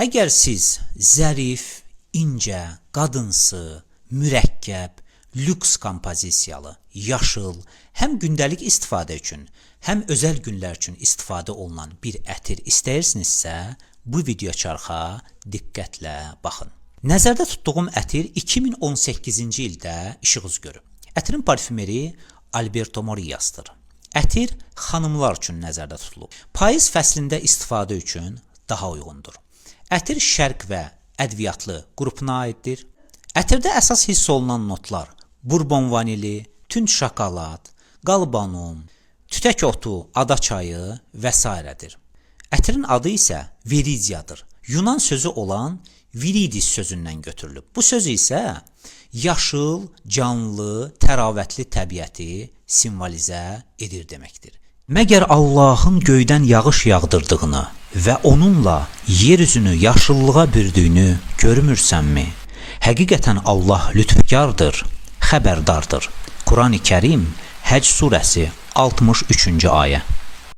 Əgər siz zərif, incə, qadınsı, mürəkkəb, lüks kompozisiyalı, yaşıl, həm gündəlik istifadə üçün, həm özəl günlər üçün istifadə olunan bir ətir istəyirsinizsə, bu videoçarxa diqqətlə baxın. Nəzərdə tutduğum ətir 2018-ci ildə işıq üzü görüb. Ətirin parfümeri Alberto Morillas'dır. Ətir xanımlar üçün nəzərdə tutulub. Payız fəslində istifadə üçün daha uyğundur. Ətir şərq və ədviyyatlı qrupuna aiddir. Ətirdə əsas hiss olunan notlar bourbon vanili, tünd şokolad, qalbanum, tütək otu, ada çayı və s. Ətirin adı isə viridiyadır. Yunan sözü olan viridis sözündən götürülüb. Bu söz isə yaşıl, canlı, təravətli təbiəti simvolizə edir deməkdir. Məgər Allahın göydən yağış yağdırdığını və onunla yer üzünü yaşıllığa bürüdüyünü görmürsənmi? Həqiqətən Allah lütfkardır, xəbərdardır. Quran-ı Kərim Həcc surəsi 63-cü ayə.